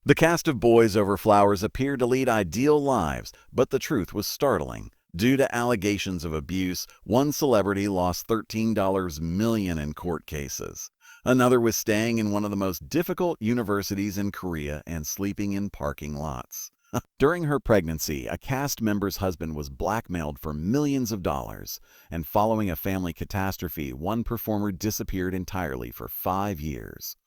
The cast of Boys Over Flowers appeared to lead ideal lives, but the truth was startling. Due to allegations of abuse, one celebrity lost $13 million in court cases. Another was staying in one of the most difficult universities in Korea and sleeping in parking lots. During her pregnancy, a cast member's husband was blackmailed for millions of dollars, and following a family catastrophe, one performer disappeared entirely for 5 years.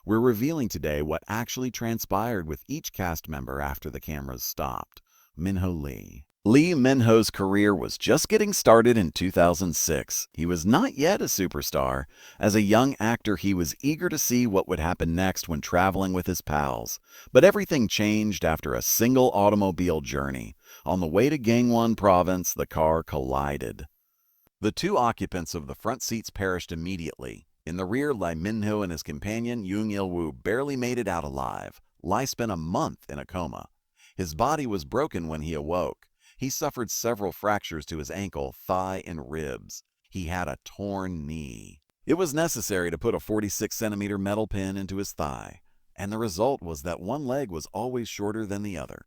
We're revealing today what actually transpired with each cast member after the cameras stopped. Minho Lee. Lee Min-ho's career was just getting started in 2006. He was not yet a superstar. As a young actor, he was eager to see what would happen next when traveling with his pals. But everything changed after a single automobile journey. On the way to Gangwon Province, the car collided. The two occupants of the front seats perished immediately. In the rear, Lee Min-ho and his companion, Yoon Il-woo, barely made it out alive. Lee spent a month in a coma. His body was broken when he awoke. He suffered several fractures to his ankle, thigh, and ribs. He had a torn knee. It was necessary to put a 46-centimeter metal pin into his thigh, and the result was that one leg was always shorter than the other.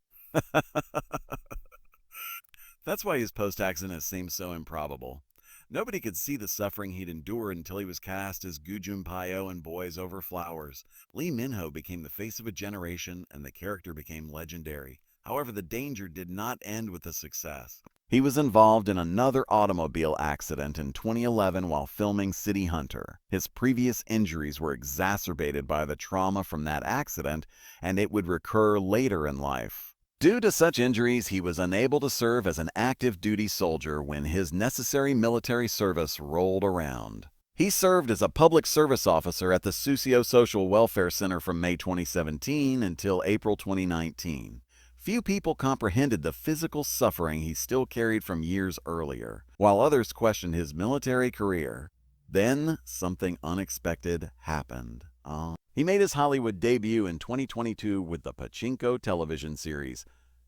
That's why his post-accident seems so improbable. Nobody could see the suffering he'd endured until he was cast as Gu Junpyo in Boys Over Flowers. Lee Min-ho became the face of a generation, and the character became legendary. However, the danger did not end with the success. He was involved in another automobile accident in 2011 while filming City Hunter. His previous injuries were exacerbated by the trauma from that accident, and it would recur later in life. Due to such injuries, he was unable to serve as an active duty soldier when his necessary military service rolled around. He served as a public service officer at the Socio-Social Welfare Center from May 2017 until April 2019. Few people comprehended the physical suffering he still carried from years earlier, while others questioned his military career. Then, something unexpected happened. He made his Hollywood debut in 2022 with the Pachinko television series.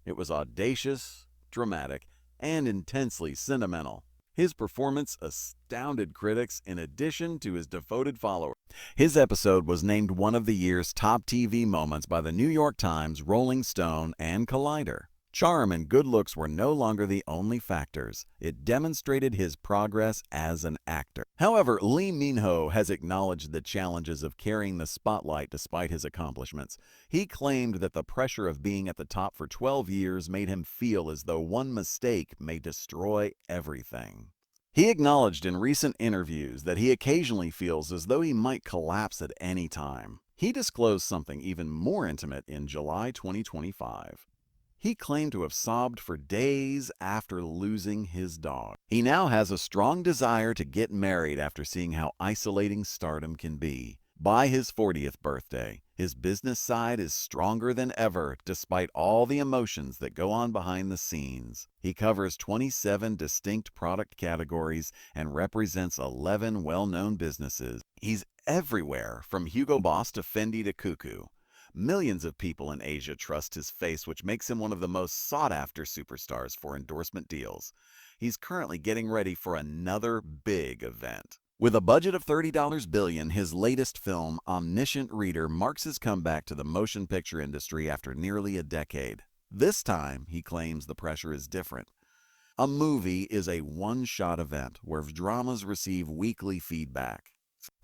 It was audacious, dramatic, and intensely sentimental. His performance astounded critics in addition to his devoted followers. His episode was named one of the year's top TV moments by the New York Times, Rolling Stone, and Collider. Charm and good looks were no longer the only factors. It demonstrated his progress as an actor. However, Lee Min-ho has acknowledged the challenges of carrying the spotlight despite his accomplishments. He claimed that the pressure of being at the top for 12 years made him feel as though one mistake may destroy everything. He acknowledged in recent interviews that he occasionally feels as though he might collapse at any time. He disclosed something even more intimate in July 2025. He claimed to have sobbed for days after losing his dog. He now has a strong desire to get married after seeing how isolating stardom can be. By his 40th birthday, his business side is stronger than ever despite all the emotions that go on behind the scenes. He covers 27 distinct product categories and represents 11 well-known businesses. He's everywhere, from Hugo Boss to Fendi to Cuckoo. Millions of people in Asia trust his face, which makes him one of the most sought-after superstars for endorsement deals. He's currently getting ready for another big event. With a budget of $30 billion, his latest film, Omniscient Reader, marks his comeback to the motion picture industry after nearly a decade. This time, he claims the pressure is different. A movie is a one-shot event where dramas receive weekly feedback.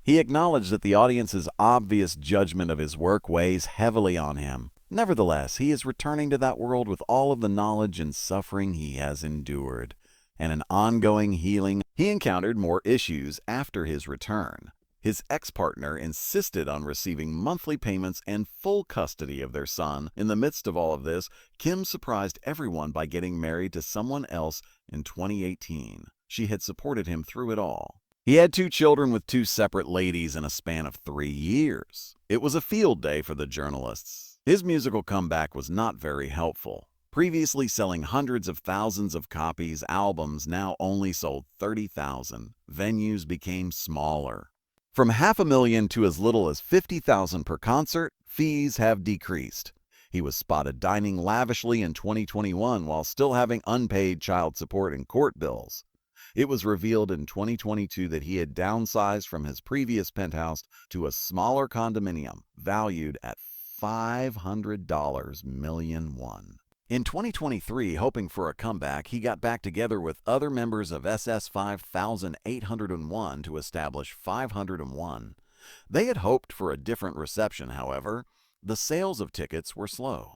He acknowledged that the audience's obvious judgment of his work weighs heavily on him. Nevertheless, he is returning to that world with all of the knowledge and suffering he has endured, and an ongoing healing. He encountered more issues after his return. His ex-partner insisted on receiving monthly payments and full custody of their son. In the midst of all of this, Kim surprised everyone by getting married to someone else in 2018. She had supported him through it all. He had 2 children with 2 separate ladies in a span of 3 years. It was a field day for the journalists. His musical comeback was not very helpful. Previously selling hundreds of thousands of copies, albums now only sold 30,000. Venues became smaller. From $500,000 to as little as $50,000 per concert, fees have decreased. He was spotted dining lavishly in 2021 while still having unpaid child support and court bills. It was revealed in 2022 that he had downsized from his previous penthouse to a smaller condominium, valued at $500 million won. In 2023, hoping for a comeback, he got back together with other members of SS 5801 to establish 501. They had hoped for a different reception, however. The sales of tickets were slow.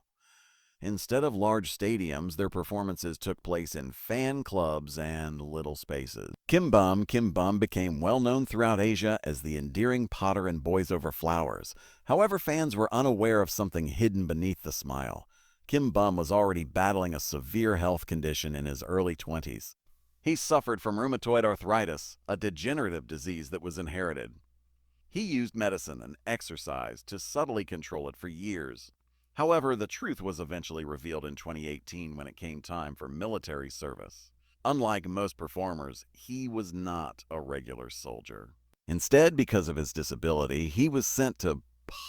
Instead of large stadiums, their performances took place in fan clubs and little spaces. Kim Bum became well known throughout Asia as the endearing Potter in Boys Over Flowers. However, fans were unaware of something hidden beneath the smile. Kim Bum was already battling a severe health condition in his early 20s. He suffered from rheumatoid arthritis, a degenerative disease that was inherited. He used medicine and exercise to subtly control it for years. However, the truth was eventually revealed in 2018 when it came time for military service. Unlike most performers, he was not a regular soldier. Instead, because of his disability, he was sent to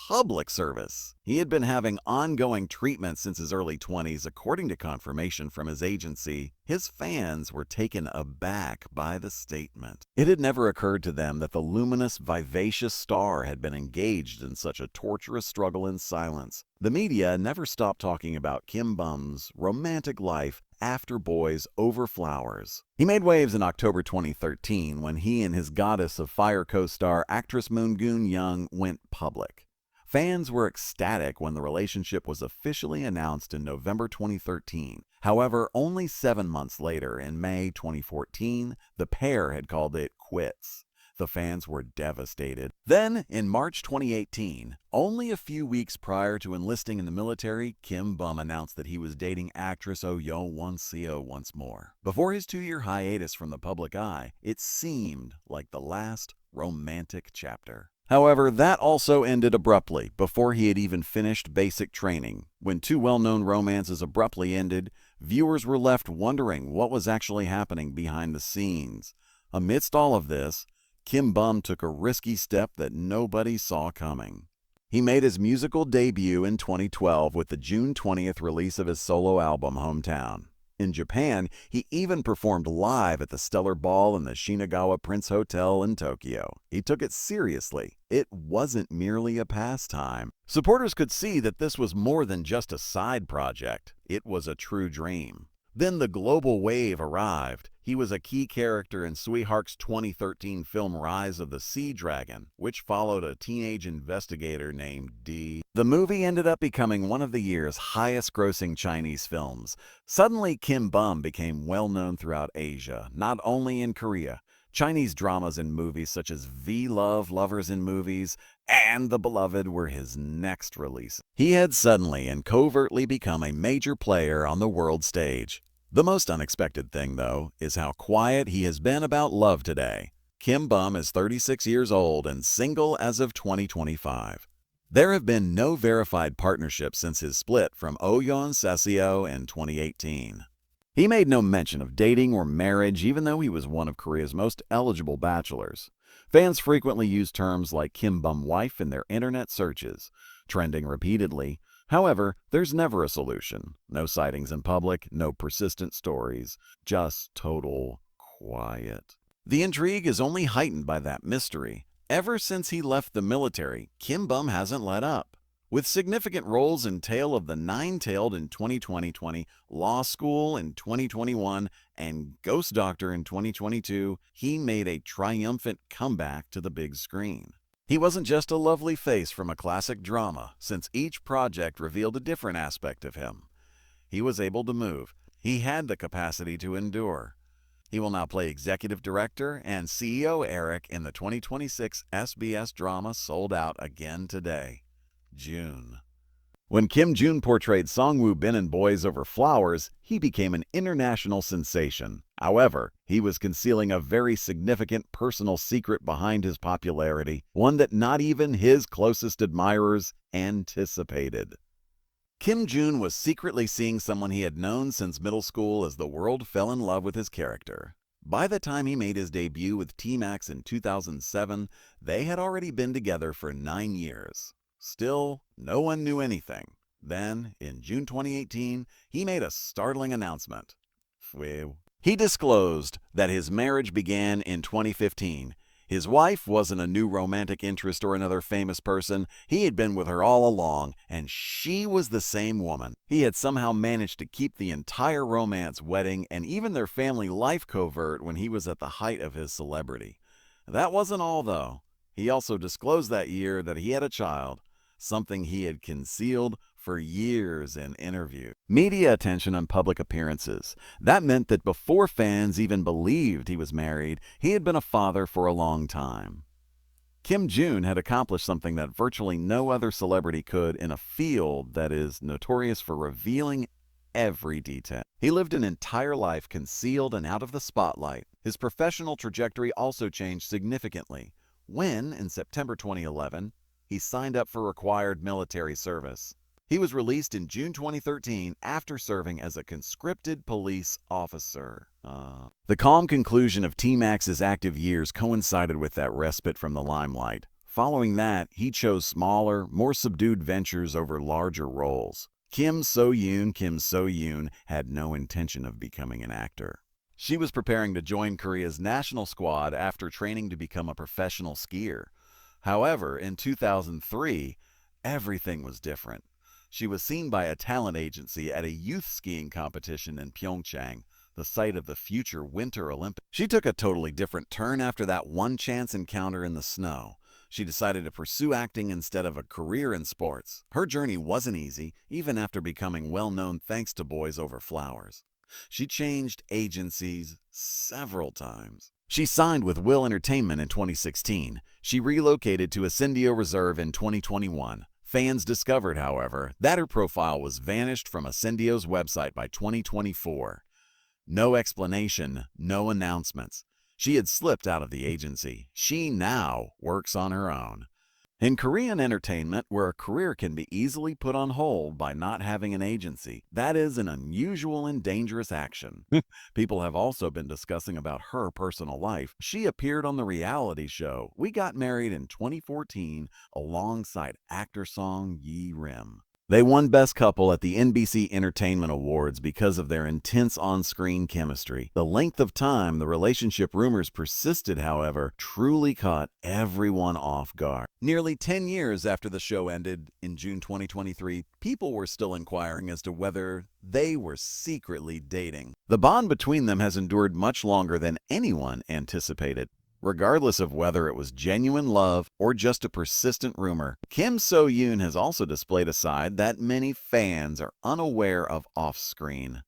public service. He had been having ongoing treatment since his early 20s, according to confirmation from his agency. His fans were taken aback by the statement. It had never occurred to them that the luminous, vivacious star had been engaged in such a torturous struggle in silence. The media never stopped talking about Kim Bum's romantic life after Boys Over Flowers. He made waves in October 2013 when he and his Goddess of Fire co-star actress Moon Young went public. Fans were ecstatic when the relationship was officially announced in November 2013. However, only 7 months later, in May 2014, the pair had called it quits. The fans were devastated. Then, in March 2018, only a few weeks prior to enlisting in the military, Kim Bum announced that he was dating actress Oh Yo-won Seo once more. Before his 2-year hiatus from the public eye, it seemed like the last romantic chapter. However, that also ended abruptly, before he had even finished basic training. When two well-known romances abruptly ended, viewers were left wondering what was actually happening behind the scenes. Amidst all of this, Kim Bum took a risky step that nobody saw coming. He made his musical debut in 2012 with the June 20th release of his solo album, Hometown. In Japan, he even performed live at the Stellar Ball in the Shinagawa Prince Hotel in Tokyo. He took it seriously. It wasn't merely a pastime. Supporters could see that this was more than just a side project. It was a true dream. Then the global wave arrived. He was a key character in Sweetheart's 2013 film Rise of the Sea Dragon, which followed a teenage investigator named D. The movie ended up becoming one of the year's highest-grossing Chinese films. Suddenly, Kim Bum became well-known throughout Asia, not only in Korea. Chinese dramas and movies such as V-Love, Lovers in Movies, and The Beloved were his next release. He had suddenly and covertly become a major player on the world stage. The most unexpected thing, though, is how quiet he has been about love today. Kim Bum is 36 years old and single as of 2025. There have been no verified partnerships since his split from Oh Yeon Seseo in 2018. He made no mention of dating or marriage, even though he was one of Korea's most eligible bachelors. Fans frequently use terms like Kim Bum wife in their internet searches, trending repeatedly. However, there's never a solution. No sightings in public, no persistent stories, just total quiet. The intrigue is only heightened by that mystery. Ever since he left the military, Kim Bum hasn't let up. With significant roles in Tale of the Nine-Tailed in 2020, Law School in 2021, and Ghost Doctor in 2022, he made a triumphant comeback to the big screen. He wasn't just a lovely face from a classic drama, since each project revealed a different aspect of him. He was able to move. He had the capacity to endure. He will now play executive director and CEO Eric in the 2026 SBS drama Sold Out again today. June. When Kim Jun portrayed Songwoo Bin in Boys Over Flowers, he became an international sensation. However, he was concealing a very significant personal secret behind his popularity, one that not even his closest admirers anticipated. Kim Jun was secretly seeing someone he had known since middle school as the world fell in love with his character. By the time he made his debut with T-Max in 2007, they had already been together for 9 years. Still, no one knew anything. Then, in June 2018, he made a startling announcement. He disclosed that his marriage began in 2015. His wife wasn't a new romantic interest or another famous person. He had been with her all along, and she was the same woman. He had somehow managed to keep the entire romance, wedding, and even their family life covert when he was at the height of his celebrity. That wasn't all, though. He also disclosed that year that he had a child, something he had concealed for years in interviews. Media attention on public appearances. That meant that before fans even believed he was married, he had been a father for a long time. Kim Jong had accomplished something that virtually no other celebrity could in a field that is notorious for revealing every detail. He lived an entire life concealed and out of the spotlight. His professional trajectory also changed significantly when, in September 2011, he signed up for required military service. He was released in June 2013 after serving as a conscripted police officer. The calm conclusion of T-Max's active years coincided with that respite from the limelight. Following that, he chose smaller, more subdued ventures over larger roles. Kim So-yoon had no intention of becoming an actor. She was preparing to join Korea's national squad after training to become a professional skier. However, in 2003, everything was different. She was seen by a talent agency at a youth skiing competition in Pyeongchang, the site of the future Winter Olympics. She took a totally different turn after that one-chance encounter in the snow. She decided to pursue acting instead of a career in sports. Her journey wasn't easy, even after becoming well-known thanks to Boys Over Flowers. She changed agencies several times. She signed with Will Entertainment in 2016. She relocated to Ascendio Reserve in 2021. Fans discovered, however, that her profile was vanished from Ascendio's website by 2024. No explanation, no announcements. She had slipped out of the agency. She now works on her own. In Korean entertainment, where a career can be easily put on hold by not having an agency, that is an unusual and dangerous action. People have also been discussing about her personal life. She appeared on the reality show We Got Married in 2014 alongside actor Song Ye-rim. They won Best Couple at the NBC Entertainment Awards because of their intense on-screen chemistry. The length of time the relationship rumors persisted, however, truly caught everyone off guard. Nearly 10 years after the show ended in June 2023, people were still inquiring as to whether they were secretly dating. The bond between them has endured much longer than anyone anticipated. Regardless of whether it was genuine love or just a persistent rumor, Kim So-yoon has also displayed a side that many fans are unaware of off-screen.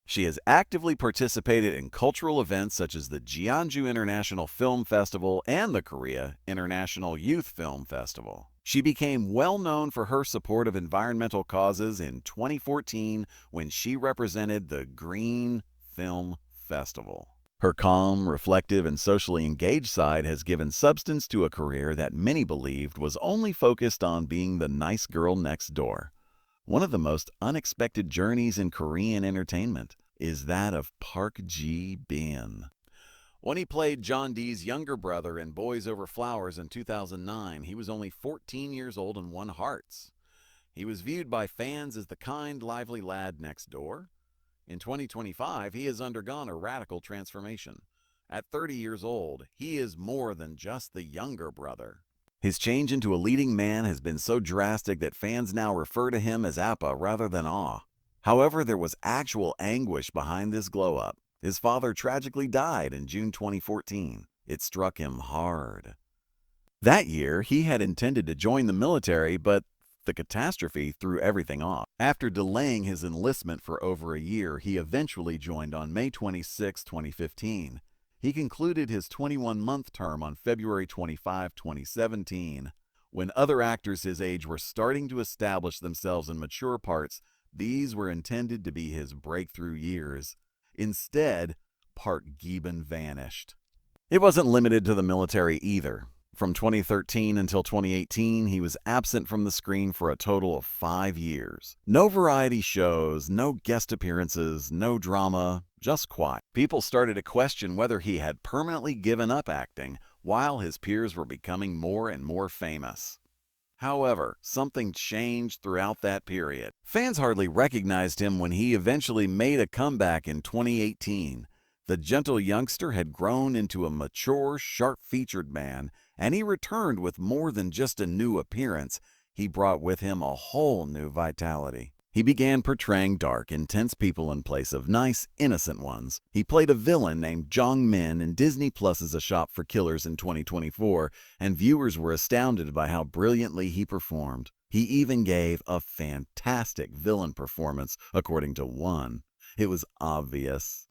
She has actively participated in cultural events such as the Jeonju International Film Festival and the Korea International Youth Film Festival. She became well known for her support of environmental causes in 2014 when she represented the Green Film Festival. Her calm, reflective, and socially engaged side has given substance to a career that many believed was only focused on being the nice girl next door. One of the most unexpected journeys in Korean entertainment is that of Park Ji-bin. When he played John Dee's younger brother in Boys Over Flowers in 2009, he was only 14 years old and won hearts. He was viewed by fans as the kind, lively lad next door. In 2025, he has undergone a radical transformation. At 30 years old, he is more than just the younger brother. His change into a leading man has been so drastic that fans now refer to him as Appa rather than Aw. However, there was actual anguish behind this glow-up. His father tragically died in June 2014. It struck him hard. That year, he had intended to join the military, but the catastrophe threw everything off. After delaying his enlistment for over a year, he eventually joined on May 26, 2015. He concluded his 21-month term on February 25, 2017. When other actors his age were starting to establish themselves in mature parts, these were intended to be his breakthrough years. Instead, Park Ji-bin vanished. It wasn't limited to the military either. From 2013 until 2018, he was absent from the screen for a total of 5 years. No variety shows, no guest appearances, no drama, just quiet. People started to question whether he had permanently given up acting while his peers were becoming more and more famous. However, something changed throughout that period. Fans hardly recognized him when he eventually made a comeback in 2018. The gentle youngster had grown into a mature, sharp-featured man, and he returned with more than just a new appearance. He brought with him a whole new vitality. He began portraying dark, intense people in place of nice, innocent ones. He played a villain named Jong Min in Disney Plus's A Shop for Killers in 2024, and viewers were astounded by how brilliantly he performed. He even gave a fantastic villain performance, according to one. It was obvious.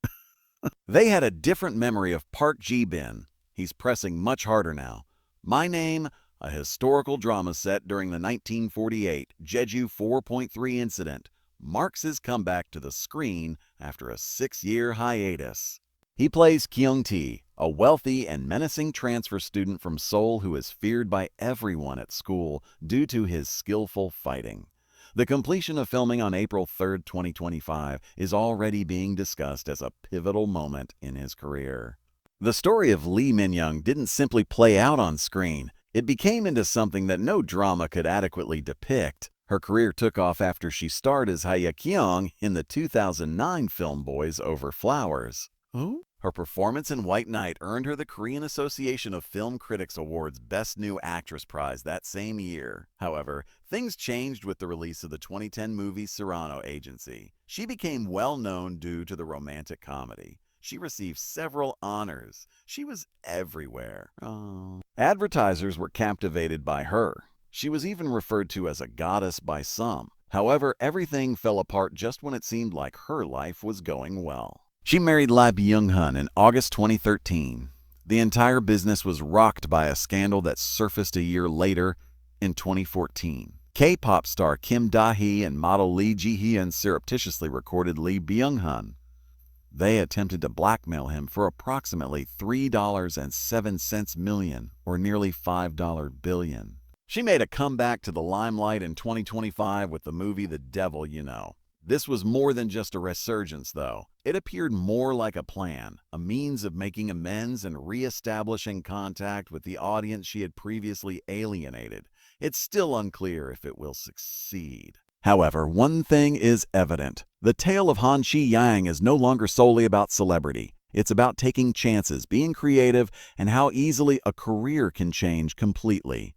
They had a different memory of Park Ji-bin. He's pressing much harder now. My Name, a historical drama set during the 1948 Jeju 4.3 incident, marks his comeback to the screen after a 6-year hiatus. He plays Kyung-tae, a wealthy and menacing transfer student from Seoul who is feared by everyone at school due to his skillful fighting. The completion of filming on April 3, 2025 is already being discussed as a pivotal moment in his career. The story of Lee Min-young didn't simply play out on screen. It became into something that no drama could adequately depict. Her career took off after she starred as Hye-kyung in the 2009 film Boys Over Flowers. Who? Her performance in White Knight earned her the Korean Association of Film Critics Awards Best New Actress prize that same year. However, things changed with the release of the 2010 movie Cyrano Agency. She became well known due to the romantic comedy. She received several honors. She was everywhere. Oh. Advertisers were captivated by her. She was even referred to as a goddess by some. However, everything fell apart just when it seemed like her life was going well. She married Lee Byung-hun in August 2013. The entire business was rocked by a scandal that surfaced a year later in 2014. K-pop star Kim Da-hee and model Lee Ji-hyun surreptitiously recorded Lee Byung-hun. They attempted to blackmail him for approximately $3.07 million, or nearly $5 billion. She made a comeback to the limelight in 2025 with the movie The Devil You Know. This was more than just a resurgence, though. It appeared more like a plan, a means of making amends and re-establishing contact with the audience she had previously alienated. It's still unclear if it will succeed. However, one thing is evident. The tale of Han Chi-yang is no longer solely about celebrity. It's about taking chances, being creative, and how easily a career can change completely.